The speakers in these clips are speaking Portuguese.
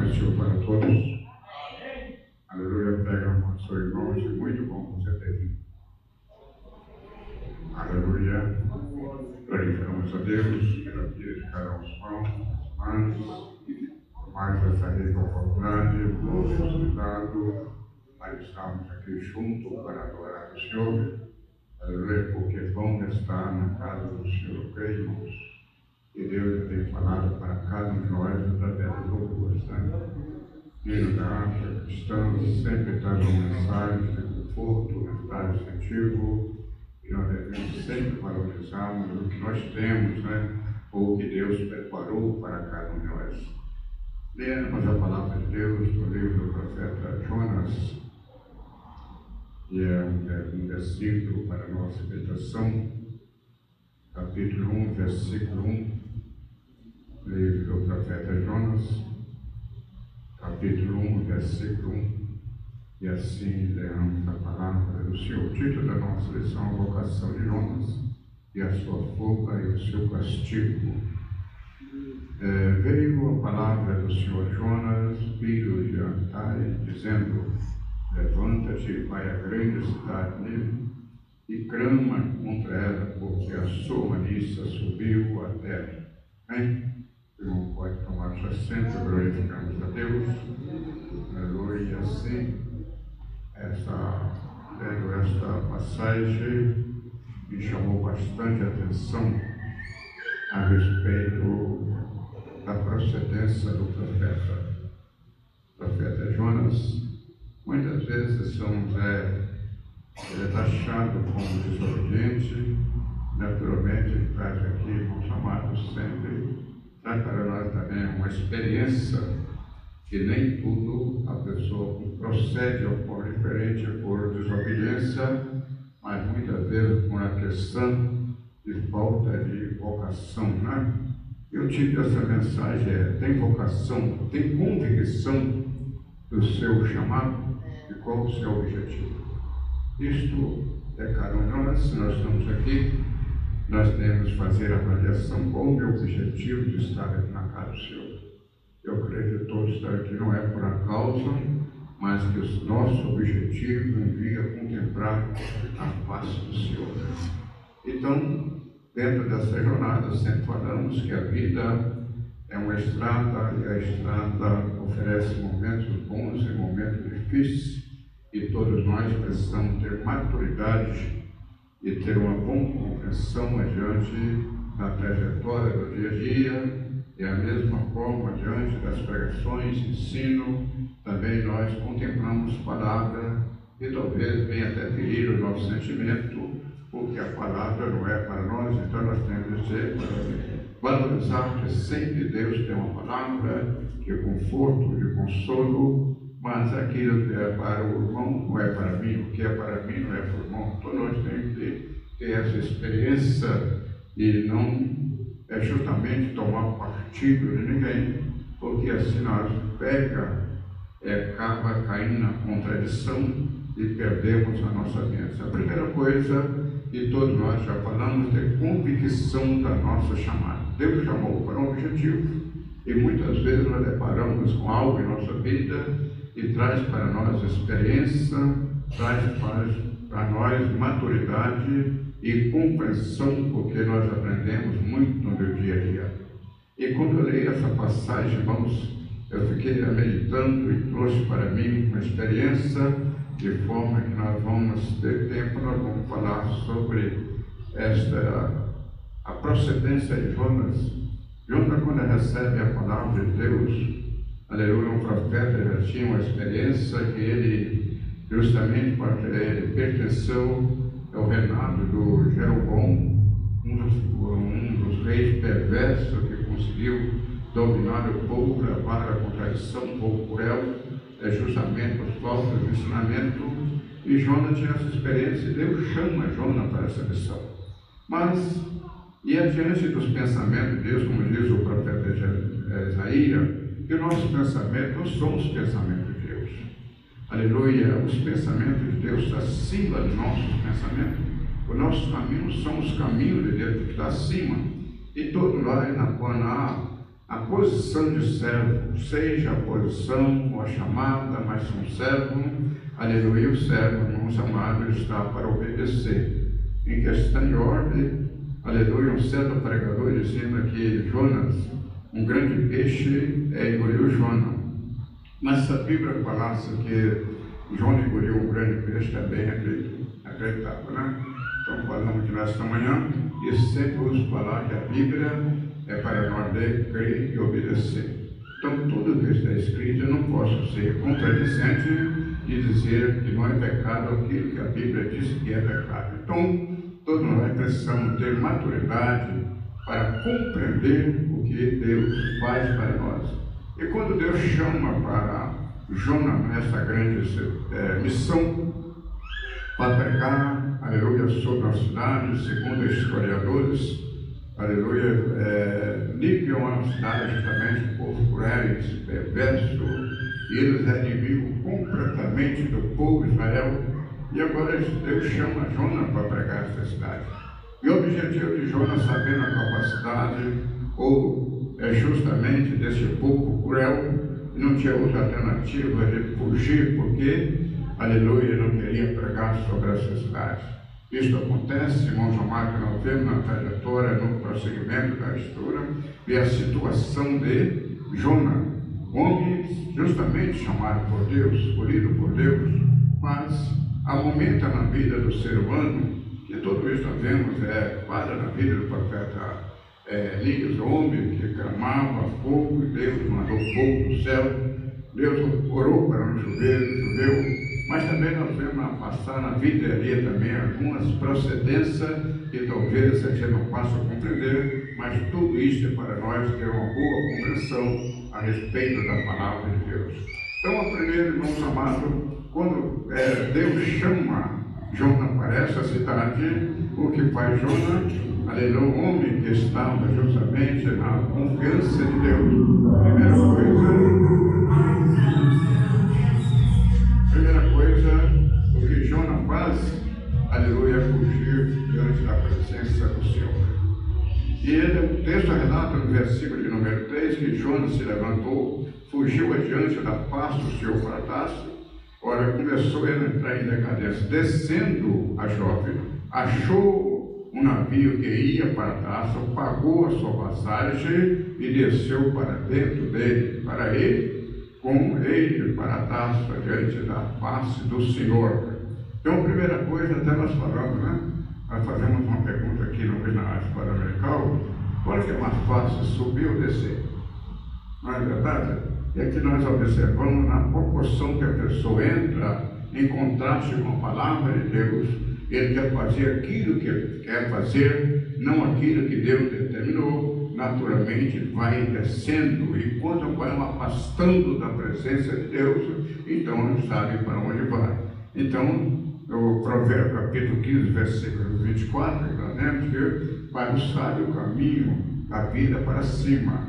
do Senhor para todos. Aleluia, pega a mão do seu irmão, é muito bom você ter vindo. Aleluia, glorificamos a Deus pela vida de cada um dos irmãos, por mais essa rica oportunidade, por nos dado para estarmos aqui juntos para adorar o Senhor. Aleluia, porque é bom estar na casa do Senhor, creio, irmãos. E Deus tem falado para cada um de nós através das loucuras, né? Filho da África, cristãos, sempre traz uma mensagem de conforto, mensagem de incentivo, e nós devemos sempre valorizarmos o que nós temos, né? Ou o que Deus preparou para cada um de nós. Lemos a palavra de Deus no livro do profeta Jonas, e é um versículo para a nossa meditação, capítulo 1, versículo 1. Livro do profeta Jonas, capítulo 1, versículo 1, e assim leamos a palavra do Senhor. O título da nossa lição é a vocação de Jonas e a sua fuga e o seu castigo. Veio a palavra do Senhor Jonas, filho de Amitai, dizendo: levanta-te, vai à grande cidade Nínive e clama contra ela, porque a sua malícia subiu à terra. Amém? O irmão pode tomar seu assento, glorificamos a Deus. Aleluia. E assim, lendo esta passagem, me chamou bastante atenção a respeito da procedência do profeta. O profeta Jonas, muitas vezes ele é taxado como desobediente. Naturalmente, ele traz aqui, irmãos amados, sempre traz para nós também uma experiência que nem tudo a pessoa procede de forma diferente por desobediência, mas muitas vezes por uma questão de falta de vocação, né? E o título dessa mensagem é: tem vocação, tem convicção do seu chamado e qual o seu objetivo? Isto é cada um de nós. Se nós estamos aqui, nós devemos fazer a avaliação: qual o meu objetivo de estar aqui na casa do Senhor. Eu creio que todos estão aqui não é por acaso, mas que o nosso objetivo envia contemplar a face do Senhor. Então, dentro dessa jornada, sempre falamos que a vida é uma estrada, e a estrada oferece momentos bons e momentos difíceis, e todos nós precisamos ter maturidade e ter uma boa compreensão adiante da trajetória do dia a dia, e a mesma forma diante das pregações, ensino, também nós contemplamos palavra e talvez venha até ferir o nosso sentimento, porque a palavra não é para nós. Então nós temos que ser para valorizar que sempre Deus tem uma palavra de conforto, de consolo, mas aquilo que é para o irmão não é para mim, o que é para mim não é para o irmão. Então nós temos que ter essa experiência e não justamente tomar partido de ninguém, porque assim nós acaba caindo na contradição e perdemos a nossa bênção. A primeira coisa, e todos nós já falamos, é convicção da nossa chamada. Deus chamou para um objetivo, e muitas vezes nós deparamos com algo em nossa vida e traz para nós experiência, traz para nós maturidade e compreensão, porque nós aprendemos muito no meu dia a dia. E quando eu leio essa passagem, eu fiquei meditando e trouxe para mim uma experiência, de forma que nós vamos ter tempo, nós vamos falar sobre a procedência de Jonas. Jonas, quando recebe a palavra de Deus, aleluia, um profeta já tinha uma experiência que ele, justamente porque ele pertenceu ao reinado do Jeroboão, um dos reis perversos que conseguiu dominar o povo, levar a contradição, um povo cruel, justamente por falta de ensinamento. E Jonas tinha essa experiência, e Deus chama Jonas para essa missão. Mas, e adiante dos pensamentos de Deus, como diz o profeta Isaías, que o nosso pensamento não são os pensamentos de Deus. Aleluia, os pensamentos de Deus estão acima dos nossos pensamentos. Os nossos caminhos são os caminhos de Deus que está acima. E todo lá na quando há a posição de servo, seja a posição ou a chamada, mas um servo, aleluia, o servo, irmãos amados, está para obedecer. Em questão de ordem, aleluia, um certo pregador dizendo que Jonas, um grande peixe, engoliu Jonas. Mas se a Bíblia falasse que Jonas engoliu um grande peixe, também acreditável, né? Então falamos de nesta manhã e sempre uso falar que a Bíblia é para nós ler, crer e obedecer. Então tudo que está escrito eu não posso ser contradicente e dizer que não é pecado aquilo que a Bíblia diz que é pecado. Então todos nós precisamos ter maturidade para compreender o que Deus faz para nós. E quando Deus chama para Jonas nessa grande missão, para pregar, aleluia, sobre a cidade, segundo historiadores, aleluia, Nínive é uma cidade justamente por cruéis, perverso, e eles eram inimigos completamente do povo de Israel. E agora Deus chama Jonas para pregar essa cidade. E o objetivo de Jonas, sabendo a capacidade, justamente desse povo cruel, não tinha outra alternativa de fugir, porque, aleluia, não queria pregar sobre essa cidade. Isto acontece, irmãos amados, que nós vemos na trajetória, no prosseguimento da história, e a situação de Jonas, homem justamente chamado por Deus, escolhido por Deus, mas há momentos na vida do ser humano, que tudo isso nós vemos, para na vida do profeta Elias, homem que clamava fogo, e Deus mandou fogo do céu, Deus orou para não chover, choveu, mas também nós vemos passar na vida ali também algumas procedências que talvez a gente não possa compreender, mas tudo isso é para nós ter uma boa compreensão a respeito da palavra de Deus. Então, a primeira, irmãos amados, quando Deus chama Jonas para essa cidade, o que faz Jonas? Aleluia, o homem que estava justamente na confiança de Deus. Primeira coisa, o que Jonas faz, aleluia, é fugir diante da presença do Senhor. E o texto relata no versículo de número 3 que Jonas se levantou, fugiu adiante da face do Senhor para Tarso. Ora, começou a entrar em decadência, descendo a Jope, achou um navio que ia para Tarso, pagou a sua passagem e desceu para dentro dele, para ele, com ele para Tarso, diante da face do Senhor. Então, a primeira coisa, até nós falamos, né? Nós fazemos uma pergunta aqui na escola americana: qual que é mais fácil, subir ou descer? Não é verdade? É que nós observamos na proporção que a pessoa entra em contraste com a palavra de Deus. Ele quer fazer aquilo que ele quer fazer, não aquilo que Deus determinou. Naturalmente vai descendo, e quando vai afastando da presença de Deus, então não sabe para onde vai. Então, o Provérbio capítulo 15, versículo 24, nós vemos que para o sábio o caminho da vida para cima,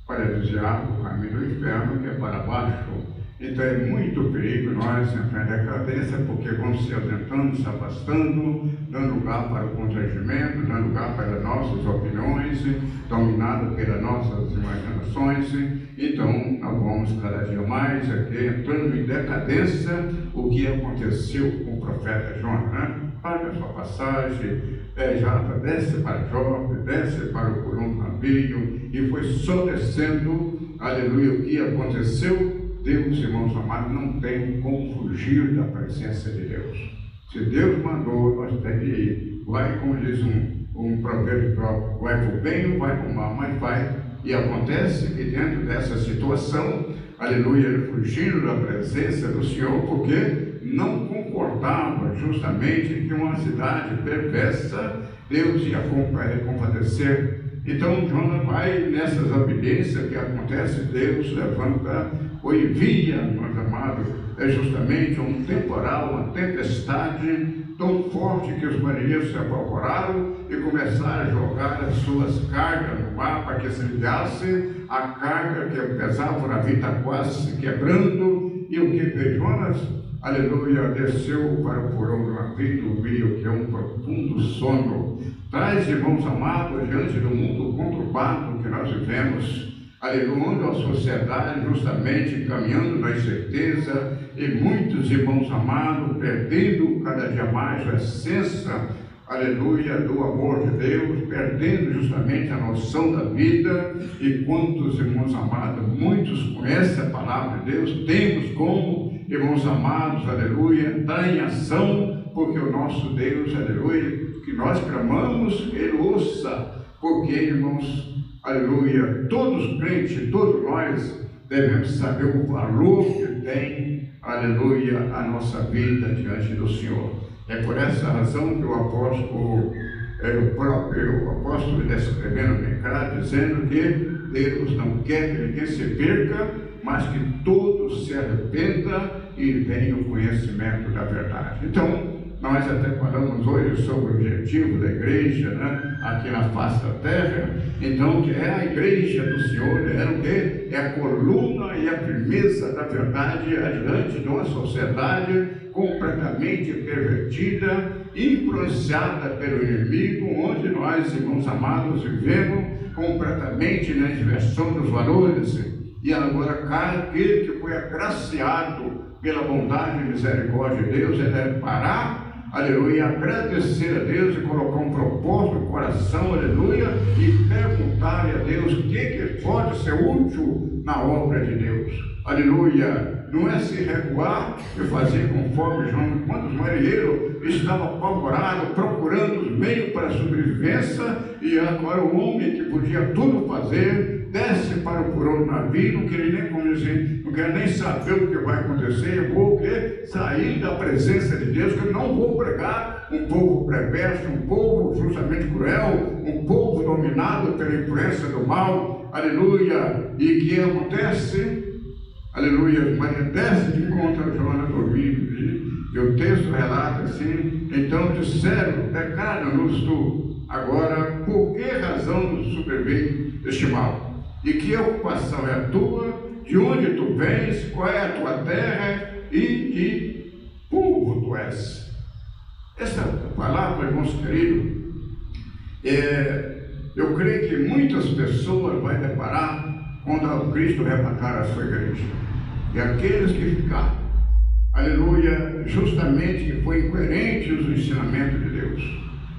para desviar o caminho do inferno, que é para baixo. Então é muito perigo nós entrar em decadência, porque vamos se ausentando, se afastando, dando lugar para o constrangimento, dando lugar para nossas opiniões, dominado pelas nossas imaginações. Então nós vamos cada dia mais aqui entrando em decadência, o que aconteceu com o profeta Jonas, né? Paga a sua passagem, já desce para Jope, desce para o porão do navio, e foi só descendo, aleluia, o que aconteceu. Deus, irmãos amados, não tem como fugir da presença de Deus. Se Deus mandou, nós temos que ir. Vai, como diz um provérbio próprio, vai para o bem ou vai para o mal, mas vai. E acontece que dentro dessa situação, aleluia, ele fugindo da presença do Senhor, porque não concordava justamente que uma cidade perversa, Deus ia compadecer. Então Jonas vai nessas obediências que acontece, Deus levanta ou envia, meus amados, justamente um temporal, uma tempestade tão forte que os marinheiros se apavoraram e começaram a jogar as suas cargas no mar para que se aliviasse a carga que pesava, o navio está quase se quebrando. E o que fez Jonas? Aleluia, desceu para o porão do navio, dormiu, que é um profundo sono. Traz, irmãos amados, diante do mundo conturbado que nós vivemos, aleluia, a sociedade justamente caminhando na incerteza, e muitos irmãos amados perdendo cada dia mais a essência, aleluia, do amor de Deus, perdendo justamente a noção da vida. E quantos irmãos amados, muitos conhecem a palavra de Deus, temos como, irmãos amados, aleluia, entrar em ação, porque o nosso Deus, aleluia, que nós clamamos, Ele ouça, porque, irmãos, aleluia, todos crentes, todos nós devemos saber o valor que tem, aleluia, a nossa vida diante do Senhor. É por essa razão que o apóstolo, o próprio apóstolo descrevendo no pecado, dizendo que Deus não quer que ninguém se perca, mas que todos se arrependam e venham o conhecimento da verdade. Então, nós até falamos hoje sobre o objetivo da igreja, né, aqui na face da terra. Então, que é a igreja do Senhor, é o quê? É a coluna e a firmeza da verdade adiante de uma sociedade completamente pervertida, influenciada pelo inimigo, onde nós, irmãos amados, vivemos completamente na inversão dos valores. E agora, aquele que foi agraciado pela bondade e misericórdia de Deus, ele deve parar, aleluia, agradecer a Deus e colocar um propósito no coração, aleluia, e perguntar a Deus o que pode ser útil na obra de Deus, aleluia. Não é se recuar e fazer conforme João, quando os marinheiros estavam apavorados, procurando os meios para a sobrevivência, e agora o homem que podia tudo fazer, desce para o porão do navio, não queria nem conhecer, não quer nem saber o que vai acontecer. Eu vou sair da presença de Deus, que eu não vou pregar um povo perverso, um povo justamente cruel, um povo dominado pela influência do mal, aleluia. E que acontece? Aleluia, mas desce de encontro a Jonas dormindo, e o texto relata assim: então disseram, declara-nos tu, agora, por que razão nos sobreveio este mal? E que ocupação é a tua? De onde tu vens? Qual é a tua terra? E que povo tu és? Essa palavra, irmãos queridos, eu creio que muitas pessoas vão deparar quando o Cristo arrebatar a sua igreja. E aqueles que ficaram, aleluia, justamente que foi incoerente os ensinamentos de Deus,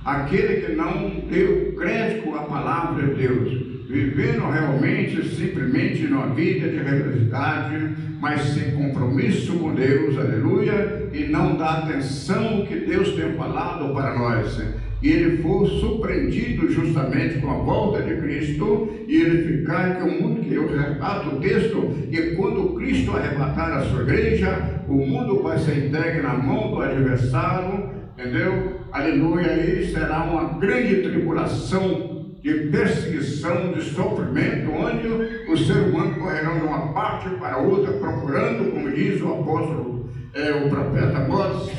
aquele que não deu crédito à palavra de Deus, vivendo realmente, simplesmente numa vida de religiosidade, mas sem compromisso com Deus, aleluia, e não dá atenção que Deus tem falado para nós. E ele for surpreendido justamente com a volta de Cristo, e ele ficar, que o mundo, que eu relato o texto, que quando Cristo arrebatar a sua igreja, o mundo vai ser entregue na mão do adversário, entendeu? Aleluia, e será uma grande tribulação, de perseguição, de sofrimento, onde o ser humano correrá de uma parte para outra, procurando, como diz o apóstolo, o profeta Amós,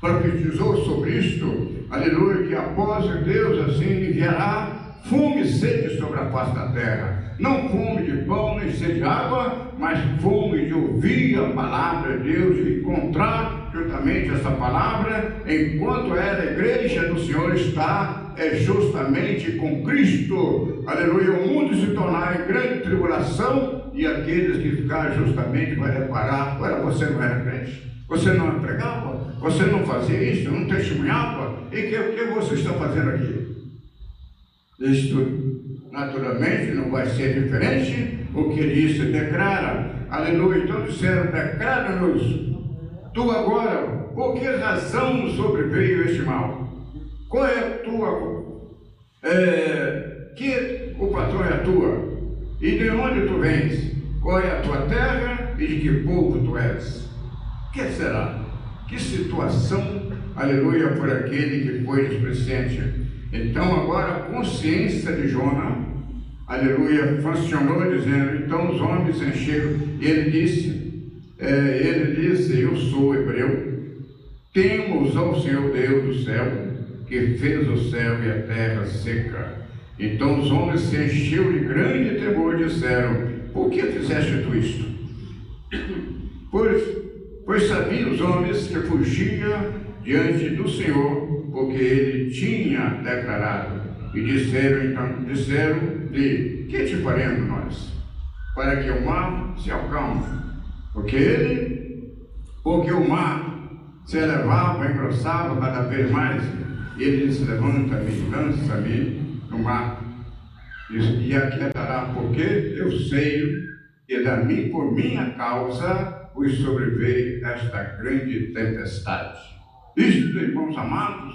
profetizou sobre isto, aleluia, que após Deus assim enviará fome e sede sobre a face da terra, não fome de pão nem sede de água, mas fome de ouvir a palavra de Deus e encontrar justamente essa palavra, enquanto a igreja do Senhor está justamente com Cristo, aleluia, o mundo se tornar em grande tribulação, e aqueles que ficarem justamente vai reparar: olha, você não era crente, você não pregava, você não fazia isso, não testemunhava, e o que você está fazendo aqui? Isto naturalmente não vai ser diferente. O que ele disse, declara, aleluia. Então disseram: declara-nos tu agora, por que razão nos sobreveio este mal? Qual é a tua, que ocupação é a tua? E de onde tu vens? Qual é a tua terra e de que povo tu és? Que será? Que situação, aleluia, por aquele que foi displicente? Então agora a consciência de Jonas, aleluia, funcionou, dizendo: então os homens encheram. Ele disse: eu sou hebreu, temos ao Senhor Deus do céu, que fez o céu e a terra seca. Então os homens se encheram de grande temor e disseram: por que fizeste tu isto? Pois sabiam os homens que fugia diante do Senhor, porque ele tinha declarado. E disseram: de que te faremos nós? Para que o mar se acalme. Porque o mar se elevava, engrossava cada vez mais. Ele disse: levanta-me, lança-me no mar. E aquietará, porque eu sei que por minha causa vos sobreveio esta grande tempestade. Isto, irmãos amados,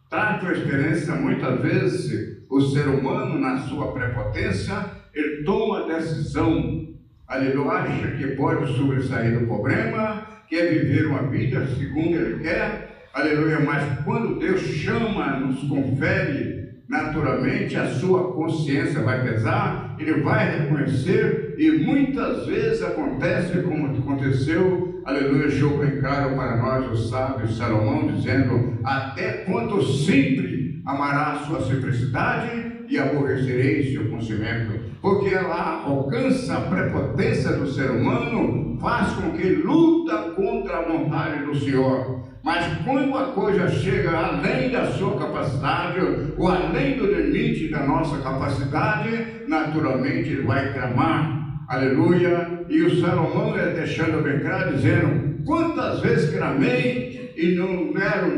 traz uma experiência. Muitas vezes o ser humano, na sua prepotência, ele toma a decisão, aleluia, acha que pode sobressair do problema, quer viver uma vida segundo ele quer, aleluia, mas quando Deus chama, nos confere, naturalmente a sua consciência vai pesar, ele vai reconhecer, e muitas vezes acontece como aconteceu, aleluia, deixou bem claro para nós o sábio Salomão, dizendo: até quanto sempre amará a sua simplicidade e aborrecereis seu conhecimento, porque ela alcança a prepotência do ser humano, faz com que luta contra a vontade do Senhor. Mas quando a coisa chega além da sua capacidade, ou além do limite da nossa capacidade, naturalmente ele vai clamar, aleluia. E o Salomão é deixando bem claro, dizendo: quantas vezes clamei e não me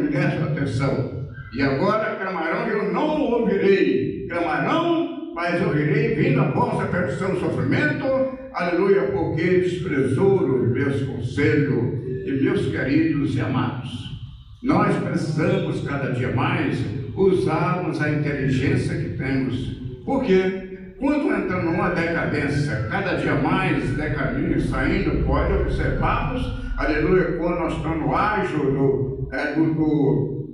deram atenção, e agora clamarão e eu não ouvirei. Clamarão, mas ouvirei, vindo a vossa perdição do sofrimento, aleluia, porque desprezou os meus conselhos. E meus queridos e amados, nós precisamos cada dia mais usarmos a inteligência que temos, porque quando entramos numa decadência, cada dia mais decadente, saindo, pode observarmos, aleluia, quando nós estamos no ágio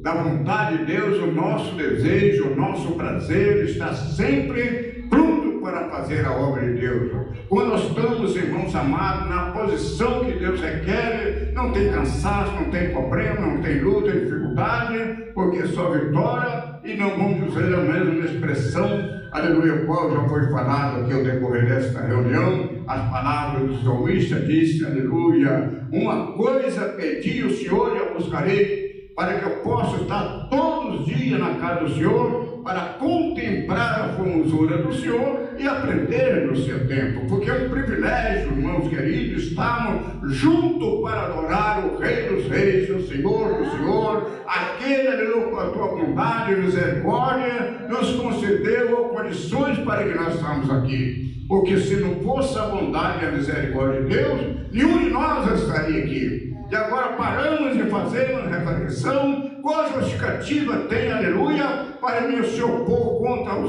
da vontade de Deus, o nosso desejo, o nosso prazer está sempre pronto para fazer a obra de Deus. Quando nós estamos, irmãos amados, na posição que Deus requer, não tem cansaço, não tem problema, não tem luta, dificuldade, porque é só vitória. E não vamos dizer a mesma expressão, aleluia, qual já foi falado aqui ao decorrer desta reunião. As palavras do salmista disse, aleluia: uma coisa pedi ao Senhor e a buscarei, para que eu possa estar todos os dias na casa do Senhor, para contemplar a formosura do Senhor e aprender no seu tempo, porque é um privilégio, irmãos queridos, estarmos juntos para adorar o Rei dos Reis, o Senhor do Senhor, aquele, aleluia, com a tua bondade e misericórdia, nos concedeu condições para que nós estamos aqui, porque se não fosse a bondade e a misericórdia de Deus, nenhum de nós estaria aqui. E agora paramos de fazer uma reflexão: qual justificativa tem, aleluia, para me se opor contra o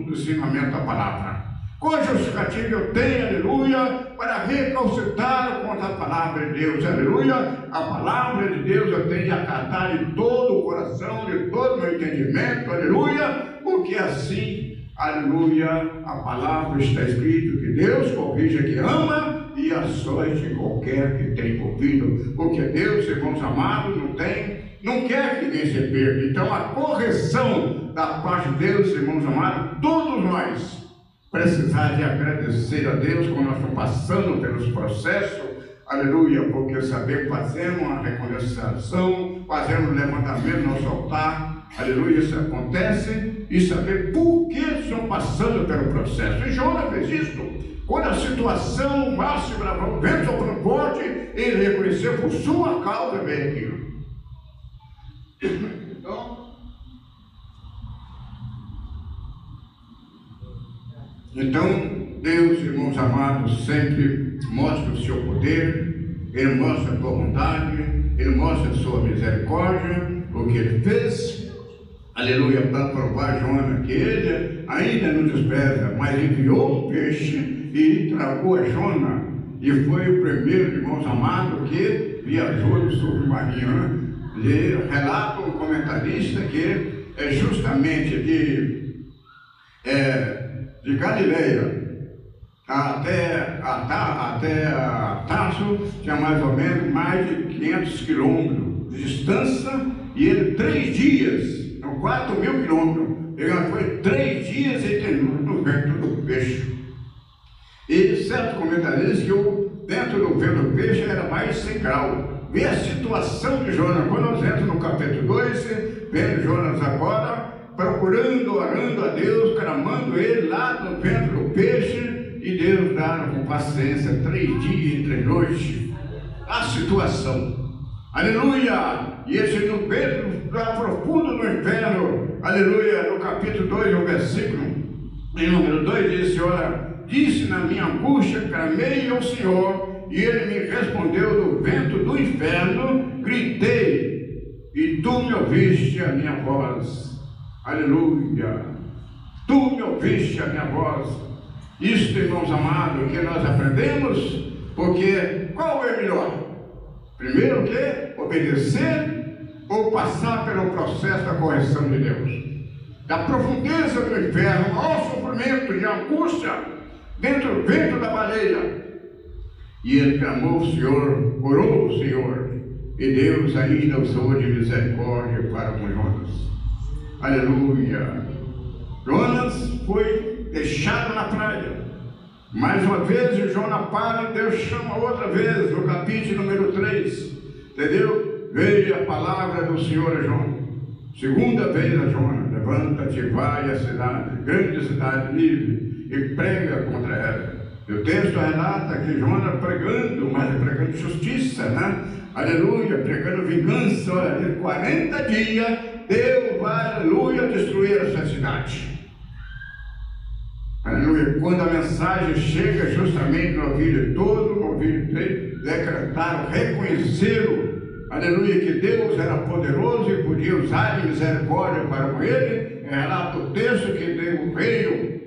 ensinamento da palavra? Qual justificativa eu tenho, aleluia, para recalcitrar contra a palavra de Deus, aleluia? A palavra de Deus eu tenho de acatar de todo o coração, de todo o meu entendimento, aleluia, porque assim, aleluia, a palavra está escrito que Deus corrige a que ama e açoite de qualquer que tem ouvido, porque Deus, irmãos amados, não quer que ninguém se perca. Então a correção da parte de Deus, irmãos amados, todos nós precisamos de agradecer a Deus quando nós estamos passando pelos processos, aleluia, porque sabemos, fazemos uma reconciliação, fazemos um levantamento no nosso altar, aleluia, isso acontece, e saber por que estão passando pelo processo. E Jonas fez isso. Quando a situação máxima, o vento soprando forte, ele reconheceu: por sua causa veio aquilo. Então, Deus, irmãos amados, sempre mostra o seu poder, Ele mostra a sua bondade, Ele mostra a sua misericórdia, o que Ele fez, aleluia, para provar Jonas que Ele ainda não despreza, mas enviou um peixe e tragou a Jonas, e foi o primeiro, irmãos amados, que viajou no submarino. E relata um comentarista que é justamente de Galileia até Tarso, tinha mais ou menos mais de 500 quilômetros de distância, e ele 3 dias, 4.000 quilômetros, ele foi 3 dias e terminou no ventre do peixe. E certo comentarista diz que dentro do ventre do peixe era mais de 100 graus. Vê a situação de Jonas. Quando nós entramos no capítulo 2, vendo Jonas agora, procurando, orando a Deus, clamando ele lá do ventre do peixe, e Deus dá com paciência 3 dias e 3 noites a situação. Aleluia! E esse no ventre profundo do inferno, aleluia, no capítulo 2, o versículo em número 2, disse: olha, disse na minha angústia, clamei ao Senhor, e ele me respondeu do vento do inferno, gritei, e tu me ouviste a minha voz. Aleluia! Tu me ouviste a minha voz. Isto, irmãos amados, que nós aprendemos, porque qual é melhor? Primeiro o que? Obedecer ou passar pelo processo da correção de Deus? Da profundeza do inferno ao sofrimento de angústia dentro do ventre da baleia. E ele clamou o Senhor, orou o Senhor, e Deus ainda usou de misericórdia para com Jonas. Aleluia! Jonas foi deixado na praia. Mais uma vez o Jonas para, Deus chama outra vez, no capítulo número 3, entendeu? Veio a palavra do Senhor a Jonas. Segunda vez a Jonas: levanta-te, vai à cidade, grande cidade livre, e prega contra ela. E o texto relata que Jonas pregando, mas pregando justiça, né? Aleluia, pregando vingança. Olha, em 40 dias, Deus vai, aleluia, destruir essa cidade. Aleluia. Quando a mensagem chega justamente no ouvido de todo, no ouvido dele, decretaram, reconheceram, aleluia, que Deus era poderoso e podia usar de misericórdia para com ele. Relata o texto que Deus veio,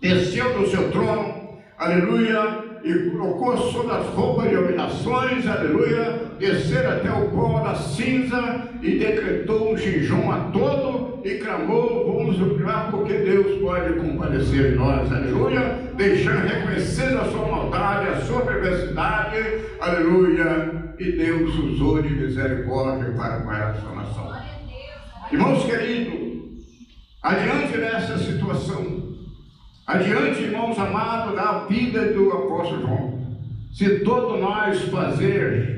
desceu do seu trono, aleluia, e colocou sobre as roupas de humilhações, aleluia, descer até o pó da cinza e decretou um jejum a todo e clamou: vamos orar, porque Deus pode compadecer de nós, aleluia, deixando reconhecer a sua maldade, a sua perversidade, aleluia, e Deus usou de misericórdia para com essa nação. Irmãos queridos, adiante dessa situação, adiante, irmãos amados, da vida do apóstolo João, se todos nós fazer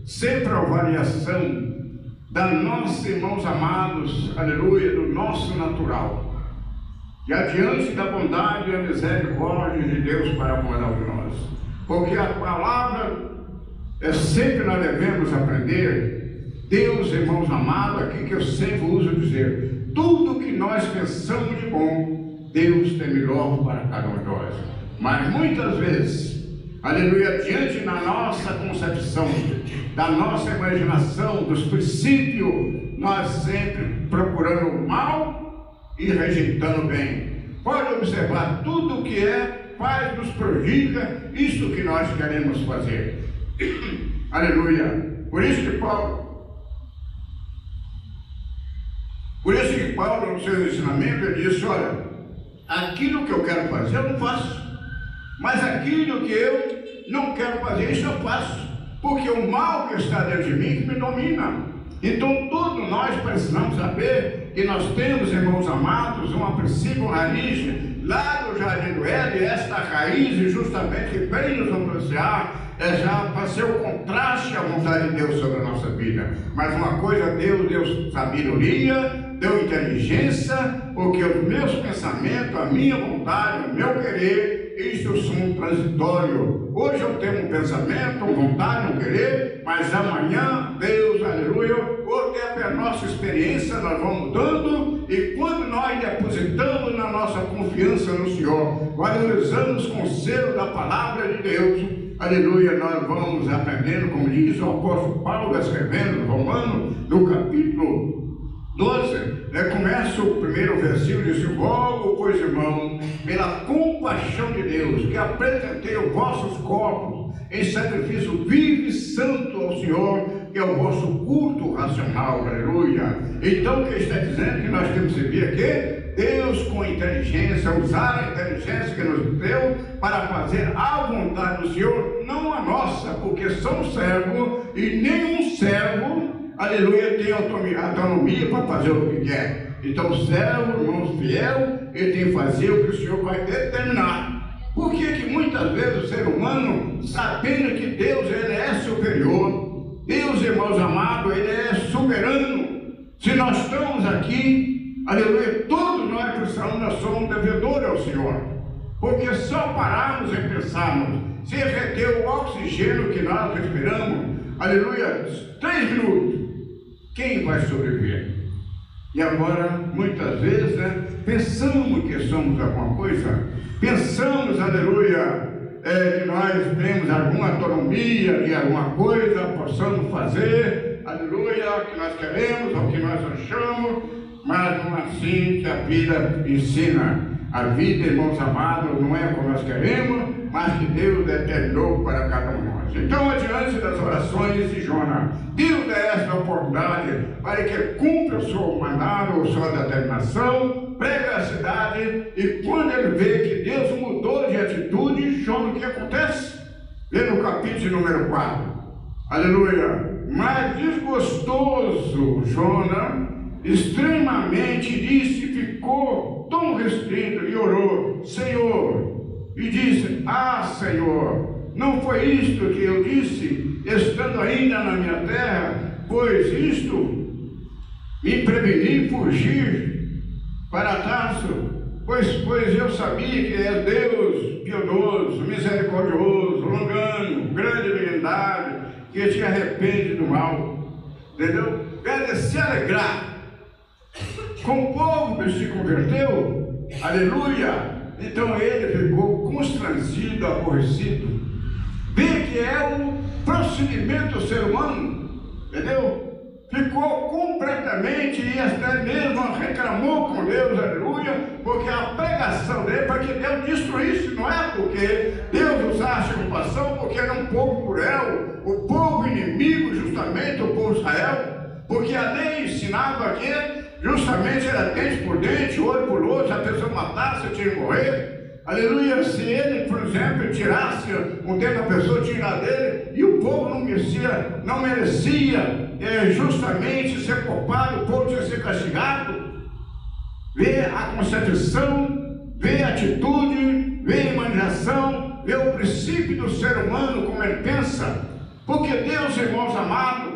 sempre a avaliação da nossa, irmãos amados, aleluia, do nosso natural, e adiante da bondade e a misericórdia de Deus para com cada um de nós, porque a palavra é sempre nós devemos aprender. Deus, irmãos amados, aqui que eu sempre uso dizer, tudo que nós pensamos de bom, Deus tem melhor para cada um de nós. Mas muitas vezes, aleluia, diante da nossa concepção, da nossa imaginação, dos princípios, nós sempre procurando o mal e rejeitando o bem. Pode observar, tudo o que faz, nos prejudica isso que nós queremos fazer. Aleluia. Por isso que Paulo, no seu ensinamento, ele disse: olha, aquilo que eu quero fazer eu não faço, mas aquilo que eu não quero fazer, isso eu faço, porque o mal que está dentro de mim que me domina. Então todos nós precisamos saber que nós temos, irmãos amados, uma princípio, uma raiz lá do Jardim do Éden, e esta raiz justamente que vem nos influenciar já para ser o contraste à vontade de Deus sobre a nossa vida. Mas uma coisa, Deus deu sabedoria, deu inteligência, porque os meus pensamentos, a minha vontade, o meu querer, isso são transitório. Hoje eu tenho um pensamento, uma vontade, um querer, mas amanhã, Deus, aleluia, porque é a nossa experiência, nós vamos mudando, e quando nós depositamos na nossa confiança no Senhor, valorizando os conselhos da palavra de Deus, aleluia, nós vamos aprendendo, como diz o apóstolo Paulo, escrevendo no Romano, no capítulo 12, começa o primeiro versículo, diz: rogo, pois, irmão, pela compaixão de Deus, que apresentei os vossos corpos em sacrifício vivo e santo ao Senhor, que é o vosso culto racional, aleluia. Então, o que está dizendo que nós temos que ver aqui? Deus, com inteligência, usar a inteligência que nos deu para fazer a vontade do Senhor, não a nossa, porque somos servos e nenhum servo, aleluia, tem autonomia para fazer o que quer. Então, o servo, irmãos fiel, ele tem que fazer o que o Senhor vai determinar. Por que muitas vezes o ser humano, sabendo que Deus ele é superior, Deus, irmãos amados, ele é soberano. Se nós estamos aqui, aleluia, nós somos devedores ao Senhor. Porque só pararmos e pensarmos, se reter o oxigênio que nós respiramos, aleluia, 3 minutos, quem vai sobreviver? E agora, muitas vezes, pensamos que somos alguma coisa, pensamos, aleluia, que nós temos alguma autonomia de alguma coisa, possamos fazer, aleluia, o que nós queremos, ou o que nós achamos, mas não é assim que a vida ensina. A vida, irmãos amados, não é como nós queremos, mas que Deus determinou para cada um de nós. Então, adiante das orações de Jonas, Deus dá esta oportunidade para que cumpra o seu mandado, a sua determinação, prega a cidade, e quando ele vê que Deus mudou de atitude, Jonas, o que acontece? Vê no capítulo número 4. Aleluia! Mas desgostoso Jonas, extremamente disse, ficou tão restrito e orou, Senhor, e disse, Senhor, não foi isto que eu disse, estando ainda na minha terra, pois isto me preveni fugir para Tarso, pois eu sabia que é Deus piedoso, misericordioso, longano, grande benignidade, que te arrepende do mal, entendeu? Deve se alegrar com o povo que se converteu, aleluia. Então ele ficou constrangido, aborrecido. Vê que é o procedimento do ser humano, entendeu? Ficou completamente e até mesmo reclamou com Deus, aleluia, porque a pregação dele para que Deus destruísse, não é porque Deus usasse compassão, porque era um povo cruel, o povo inimigo, justamente o povo de Israel, porque a lei ensinava que justamente era dente por dente, olho por olho, se a pessoa matasse, tinha que morrer. Aleluia, se ele, por exemplo, tirasse um dente da pessoa, tirar dele, e o povo não merecia justamente ser culpado, o povo tinha que ser castigado. Vê a concepção, vê a atitude, vê a imaginação, vê o princípio do ser humano, como ele pensa. Porque Deus, irmãos amados,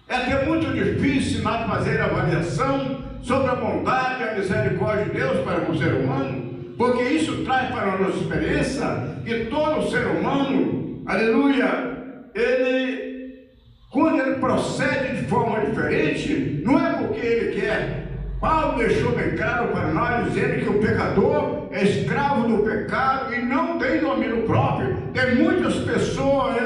é até muito difícil nós fazer avaliação sobre a bondade e a misericórdia de Deus para o ser humano, porque isso traz para a nossa experiência que todo ser humano, aleluia, quando ele procede de forma diferente, não é porque ele quer. Paulo deixou bem claro para nós, dizendo que o pecador é escravo do pecado e não tem domínio próprio. Tem muitas pessoas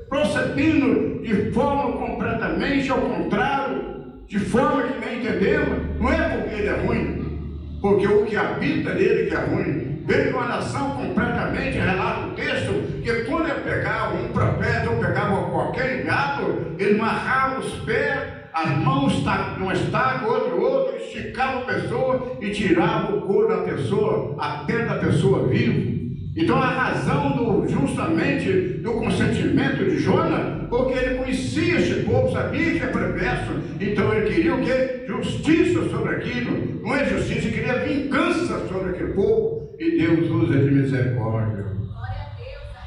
procedendo de forma completamente ao contrário, de forma que nem entendemos. Não é porque ele é ruim, porque o que habita nele que é ruim. Veio uma nação completamente, relata o texto, que quando ele pegava um profeta ou pegava qualquer enviado, ele amarrava os pés, as mãos numa estaca, outro, esticava a pessoa e tirava o couro da pessoa, a pele da pessoa viva. Então a razão justamente do consentimento de Jonas, porque ele conhecia esse povo, sabia que é perverso, então ele queria o quê? Justiça sobre aquilo, não é justiça, ele queria vingança sobre aquele povo, e Deus usa de misericórdia.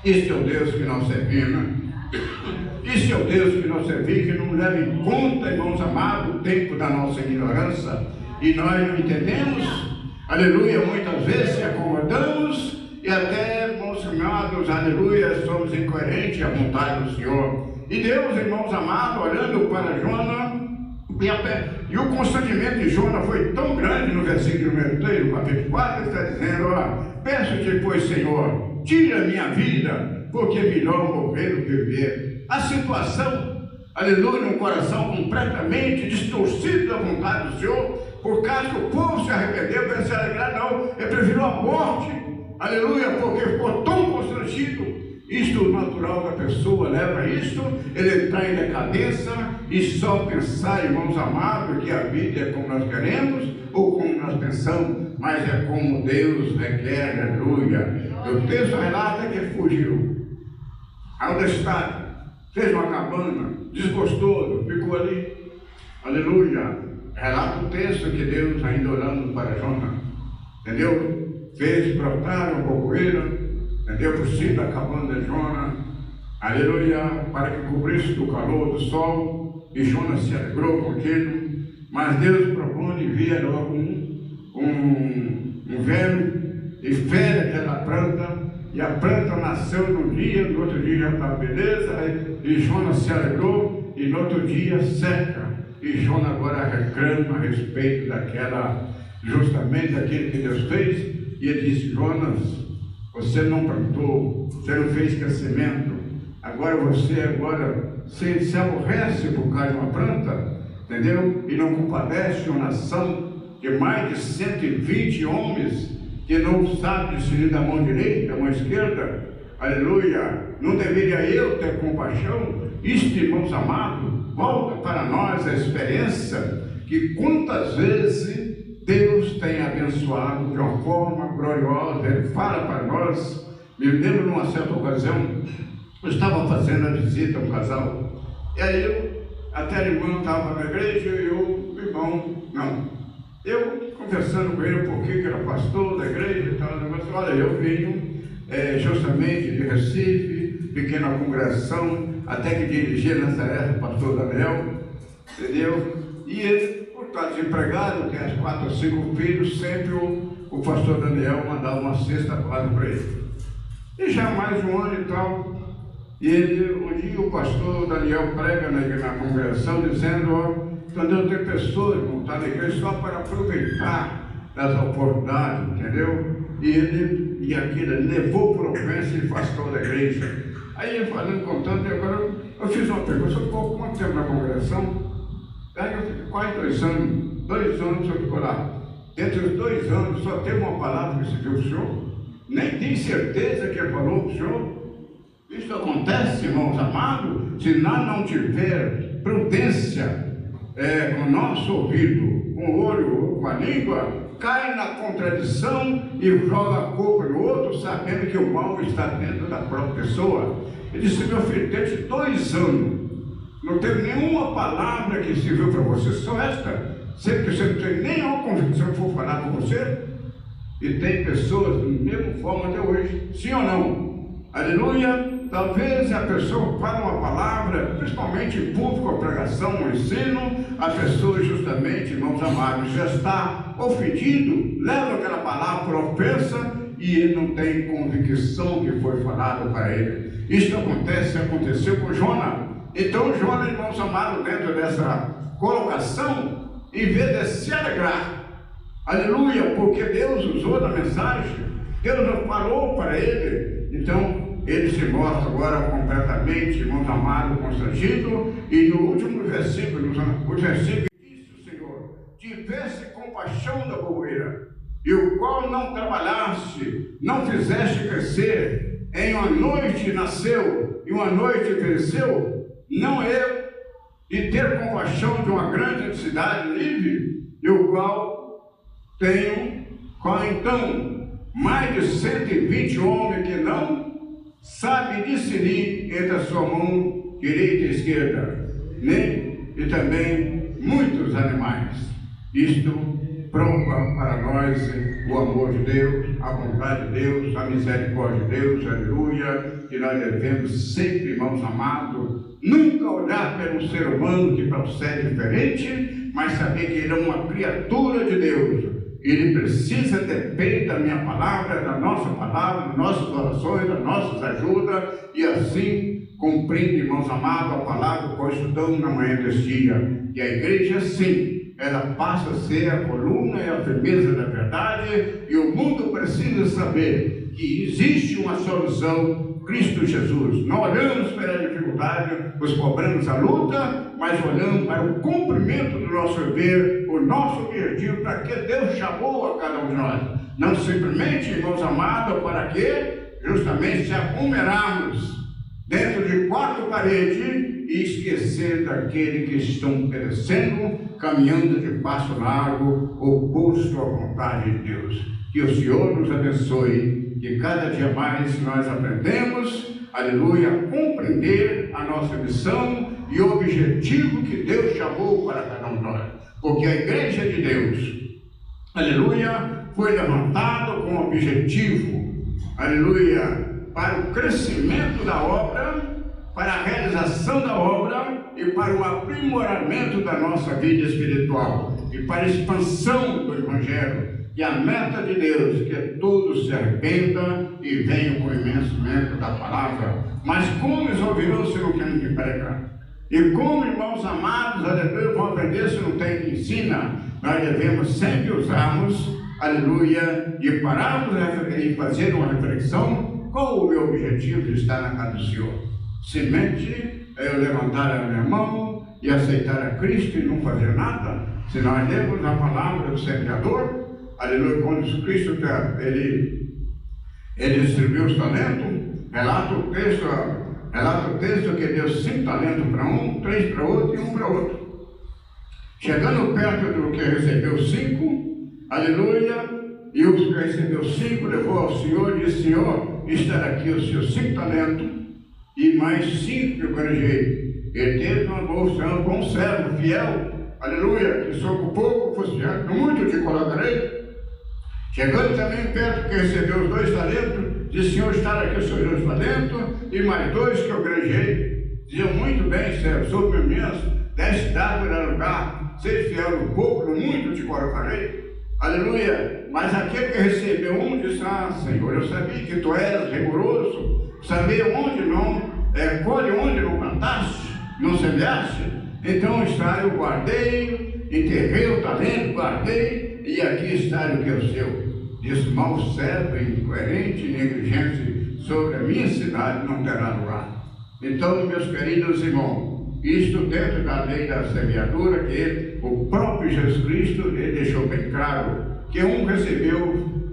Este é o Deus que nós servimos, este é o Deus que nós servimos, que não leva em conta, irmãos amados, o tempo da nossa ignorância, e nós não entendemos, aleluia, muitas vezes se acomodamos, e até, irmãos amados, aleluia, somos incoerentes à vontade do Senhor. E Deus, irmãos amados, olhando para Jonas, e o constrangimento de Jonas foi tão grande no versículo número 3, no capítulo 4, ele está dizendo, peço-te, pois, Senhor, tira a minha vida, porque é melhor morrer do que viver. A situação, aleluia, no coração completamente distorcido da vontade do Senhor, por causa que o povo se arrependeu, para se alegrar, não, ele preferiu a morte, aleluia, porque ficou tão constrangido. Isto, o natural da pessoa leva a isto, ele entrar em decadência e só pensar, irmãos amados, que a vida é como nós queremos ou como nós pensamos, mas é como Deus requer, aleluia. O texto relata que ele fugiu ao destaque, fez uma cabana, desgostoso, ficou ali, aleluia. Relata o texto que Deus, ainda olhando para Jonas, entendeu? Fez brotar uma cocoeira, entendeu? Por cima da cabana de Jonas, aleluia, para que cobrisse do calor do sol, e Jonas se alegrou com aquilo, mas Deus propõe e envia logo um inverno, e fere aquela planta, e a planta nasceu num dia, no outro dia já estava beleza, e Jonas se alegrou, e no outro dia seca. E Jonas agora reclama a respeito justamente daquilo que Deus fez, e ele disse: Jonas, você não plantou, você não fez crescimento, agora você se aborrece por causa de uma planta, entendeu? E não compadece uma nação de mais de 120 homens que não sabem discernir da mão direita, da mão esquerda. Aleluia! Não deveria eu ter compaixão? Isto, irmãos amados, volta para nós a experiência que quantas vezes Deus tem abençoado de uma forma gloriosa. Ele fala para nós. Me lembro numa certa ocasião, eu estava fazendo a visita a um casal, e aí até a irmã estava na igreja e o irmão, eu conversando com ele, porque ele era pastor da igreja e tal, olha, eu venho justamente de Recife, pequena congregação, até que dirigia nessa época o pastor Daniel, entendeu? E ele, por estar desempregado, tem as 4 ou 5 filhos, sempre o pastor Daniel mandava uma cesta básica para ele. E já mais um ano e tal, e um dia o pastor Daniel prega na congregação, dizendo: entendeu? Tem pessoas que vão estar na igreja só para aproveitar das oportunidades, entendeu? E aquilo ele levou para o ofensa e afastou da igreja. Aí ele falando, contando, e agora eu fiz uma pergunta: eu ficou quanto tempo na congregação? Aí eu fiquei quase 2 anos, 2 anos eu ficou lá. Entre os 2 anos só teve uma palavra que se viu o senhor, nem tem certeza que ele falou para o senhor. Isso acontece, irmãos amados, se nós não tiver prudência com o nosso ouvido, com o olho, com a língua, cai na contradição e joga a culpa no outro, sabendo que o mal está dentro da própria pessoa. Ele disse: meu filho, desde 2 anos, não teve nenhuma palavra que serviu para você, só esta. Sempre que você não tem nenhuma convicção que for falar com você, e tem pessoas da mesma forma até hoje, sim ou não? Aleluia! Talvez a pessoa fale uma palavra, principalmente em público, a pregação, o ensino, a pessoa justamente, irmãos amados, já está ofendido, leva aquela palavra por ofensa e ele não tem convicção que foi falado para ele. Isso aconteceu com Jonas. Então Jonas, irmãos amados, dentro dessa colocação, em vez de se alegrar, aleluia, porque Deus usou na mensagem, Deus falou para ele, então ele se mostra agora completamente, irmãos amados, constrangido. E no último versículo, o versículo disse: o Senhor, tivesse compaixão da poeira, e o qual não trabalhaste, não fizeste crescer, em uma noite nasceu, e uma noite cresceu, não eu, de ter compaixão de uma grande cidade livre, e o qual tenho, então, mais de 120 homens que não sabe discernir entre a sua mão direita e esquerda, e também muitos animais. Isto prova para nós o amor de Deus, a bondade de Deus, a misericórdia de Deus, aleluia, que nós devemos sempre, irmãos amados, nunca olhar para um ser humano que procede diferente, mas saber que ele é uma criatura de Deus. Ele precisa depender da minha palavra, da nossa palavra, das nossas orações, das nossas ajudas, e assim compreende, irmãos amados, a palavra que nós estudamos na manhã deste dia. E a igreja, sim, ela passa a ser a coluna e a firmeza da verdade, e o mundo precisa saber que existe uma solução, Cristo Jesus. Não olhamos para a dificuldade, os problemas, a luta, mas olhamos para o cumprimento do nosso dever, o nosso objetivo, para que Deus chamou a cada um de nós. Não simplesmente, irmãos amados, para que justamente se aglomerarmos dentro de 4 paredes e esquecer daqueles que estão perecendo, caminhando de passo largo, oposto à vontade de Deus. Que o Senhor nos abençoe, que cada dia mais nós aprendemos, aleluia, a compreender a nossa missão e o objetivo que Deus chamou para cada um de nós. Porque a igreja de Deus, aleluia, foi levantada com o objetivo, aleluia, para o crescimento da obra, para a realização da obra e para o aprimoramento da nossa vida espiritual e para a expansão do Evangelho. que a meta de Deus, que todos se arrependam e venham com o conhecimento da palavra. Mas como eles ouvirão se não tem que pregar? E como, irmãos amados, aleluia, vão aprender se não tem que ensinar? Nós devemos sempre usarmos, aleluia, de pararmos e fazer uma reflexão. Qual o meu objetivo de estar na casa do Senhor? Simplesmente eu levantar a minha mão e aceitar a Cristo e não fazer nada? Se nós lemos a palavra do Semeador, aleluia, quando Cristo ele distribuiu os talentos, relata o texto que deu 5 talentos para um, 3 para outro e 1 para outro. Chegando perto do que recebeu 5, aleluia, e o que recebeu 5 levou ao Senhor e disse: Senhor, está aqui os seus 5 talentos e mais 5 que eu granjei. Ele teve uma bolsa, um bom servo, fiel, aleluia, que sou com pouco, fosse fiel, muito te colocarei. Chegando também perto que recebeu os 2 talentos, disse: Senhor, está aqui os seus 2 talentos e mais 2 que eu granjei. Dizia: muito bem, servo, sobre minhas 10 dados para lugar, seja fiel no pouco, no muito te colocarei. Aleluia. Mas aquele que recebeu 1 disse: ah, Senhor, eu sabia que tu eras rigoroso, sabia onde não, colhe onde não plantaste, não semeaste. Então está, eu guardei, enterrei o talento, guardei, e aqui está o que é o seu. Disse: mau servo, incoerente e negligente sobre a minha cidade não terá lugar. Então, meus queridos irmãos, isto dentro da lei da semeadura, que o próprio Jesus Cristo ele deixou bem claro, que um recebeu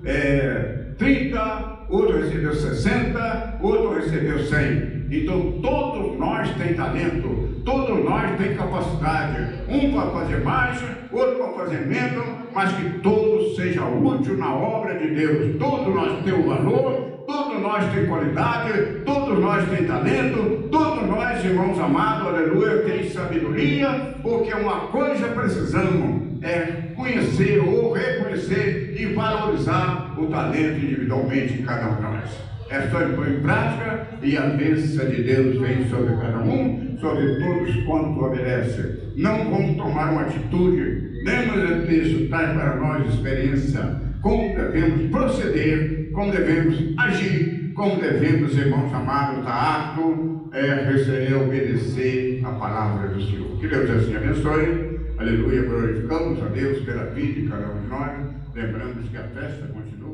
30, outro recebeu 60, outro recebeu 100. Então todos nós temos talento, todos nós temos capacidade, um para fazer mais, outro para fazer menos, mas que todos sejam úteis na obra de Deus. Todos nós temos valor, todos nós temos qualidade, todos nós temos talento, todos nós, irmãos amados, aleluia, temos sabedoria, porque uma coisa precisamos é conhecer ou reconhecer e valorizar o talento individualmente de cada um de nós. É só pôr em prática e a bênção de Deus vem sobre cada um, sobre todos quanto obedece. Não vamos tomar uma atitude, lembra disso, traz para nós experiência, como devemos proceder, como devemos agir, como devemos, irmãos amados, estar apto a obedecer a palavra do Senhor. Que Deus assim abençoe. Aleluia, glorificamos a Deus pela vida de cada um de nós. Lembramos que a festa continua.